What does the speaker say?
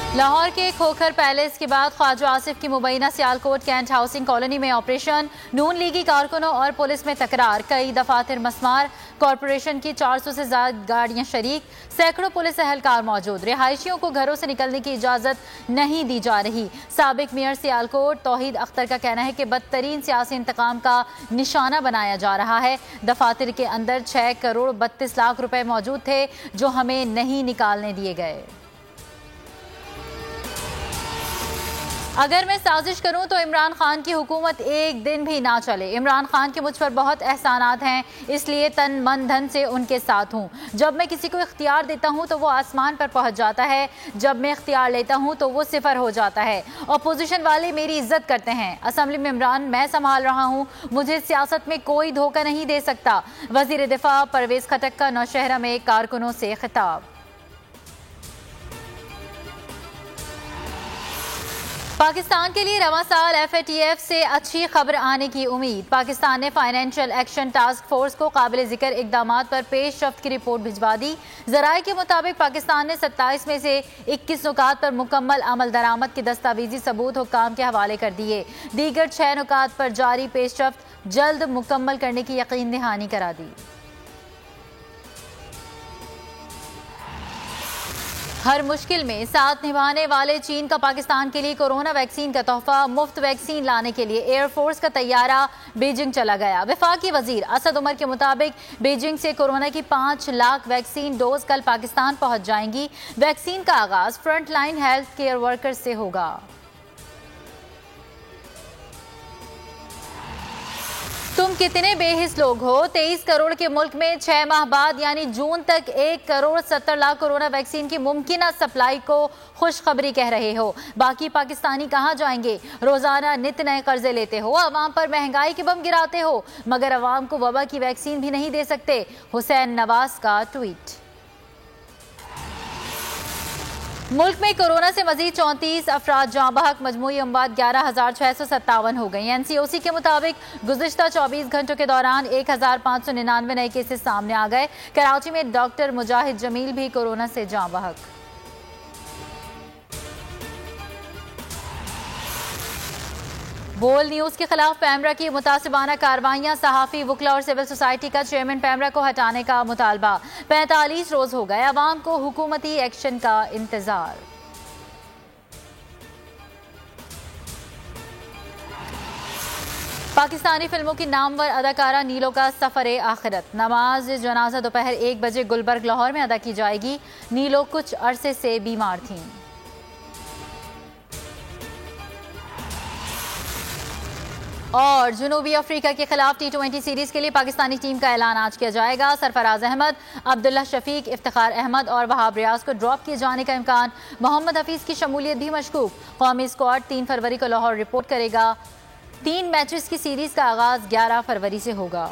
लाहौर के खोखर पैलेस के बाद ख्वाजा आसिफ की मुबैना सियालकोट कैंट हाउसिंग कॉलोनी में ऑपरेशन, नून लीगी कारकुनों और पुलिस में तकरार, कई दफातर मस्मार, कॉरपोरेशन की 400 से ज्यादा गाड़ियां शरीक, सैकड़ों पुलिस एहलकार मौजूद। रिहायशियों को घरों से निकलने की इजाजत नहीं दी जा रही। साबिक मेयर सियालकोट तौहीद अख्तर का कहना है कि बदतरीन सियासी इंतकाम का निशाना बनाया जा रहा है। दफातर के अंदर 6 करोड़ 32 लाख रुपए मौजूद थे जो हमें नहीं निकालने दिए गए। अगर मैं साजिश करूं तो इमरान खान की हुकूमत एक दिन भी ना चले। इमरान खान के मुझ पर बहुत एहसानात हैं, इसलिए तन मन धन से उनके साथ हूं। जब मैं किसी को इख्तियार देता हूं तो वो आसमान पर पहुंच जाता है, जब मैं इख्तियार लेता हूं तो वो सिफर हो जाता है। अपोजिशन वाले मेरी इज्जत करते हैं। असम्बली में इमरान मैं संभाल रहा हूं, मुझे सियासत में कोई धोखा नहीं दे सकता। वजीर दिफा परवेज खटक का नौशहरा में कारकुनों से खिताब। पाकिस्तान के लिए रवां साल FATF से अच्छी खबर आने की उम्मीद। पाकिस्तान ने फाइनेंशियल एक्शन टास्क फोर्स को काबिल जिक्र इकदामात पर पेशरफ्त की रिपोर्ट भिजवा दी। जराये के मुताबिक पाकिस्तान ने 27 में से 21 नुकात पर मुकम्मल अमल दरामद के दस्तावेजी सबूत हुक्काम के हवाले कर दिए। दीगर 6 नुकात पर जारी पेशरफ्त जल्द मुकम्मल करने की यकीन दहानी करा दी। हर मुश्किल में साथ निभाने वाले चीन का पाकिस्तान के लिए कोरोना वैक्सीन का तोहफा। मुफ्त वैक्सीन लाने के लिए एयरफोर्स का तैयारा बीजिंग चला गया। वफाकी वजीर असद उमर के मुताबिक बीजिंग से कोरोना की 5 लाख वैक्सीन डोज कल पाकिस्तान पहुंच जाएंगी। वैक्सीन का आगाज front line health care workers से होगा। तुम कितने बेहिस लोग हो। 23 करोड़ के मुल्क में 6 माह बाद यानी जून तक 1 करोड़ 70 लाख कोरोना वैक्सीन की मुमकिन सप्लाई को खुशखबरी कह रहे हो। बाकी पाकिस्तानी कहां जाएंगे। रोजाना नित नए कर्जे लेते हो, अवाम पर महंगाई के बम गिराते हो, मगर अवाम को वबा की वैक्सीन भी नहीं दे सकते। हुसैन नवाज का ट्वीट। मुल्क में कोरोना से मजीद 34 अफराद जाँ बहक, मजमूई अमवात 11,657 हो गई। NCOC के मुताबिक गुज़िश्ता 24 घंटों के दौरान 1,599 नए केसेस सामने आ गए। कराची में डॉक्टर मुजाहिद जमील भी कोरोना से जाँ बहक। बोल न्यूज के खिलाफ पैमरा की मुतासिबाना कार्रवाइयां, सहाफी, वुकला और सिविल सोसाइटी का चेयरमैन पैमरा को हटाने का मुतालबा। 45 रोज हो गए, अवाम को हुकूमती एक्शन का इंतजार। पाकिस्तानी फिल्मों की नामवर अदाकारा नीलो का सफर आखिरत। नमाज जनाजा दोपहर 1 बजे गुलबर्ग लाहौर में अदा की जाएगी। नीलो कुछ अरसे से बीमार थीं। और जनूबी अफ्रीका के खिलाफ T20 सीरीज के लिए पाकिस्तानी टीम का ऐलान आज किया जाएगा। सरफराज अहमद, अब्दुल्ला शफीक, इफ्तिखार अहमद और वहाब रियाज को ड्रॉप किए जाने का इम्कान। मोहम्मद हफीज की शमूलियत भी मशकूक। कौमी स्क्वाड 3 फरवरी को लाहौर रिपोर्ट करेगा। 3 मैचेस की सीरीज का आगाज 11 फरवरी से होगा।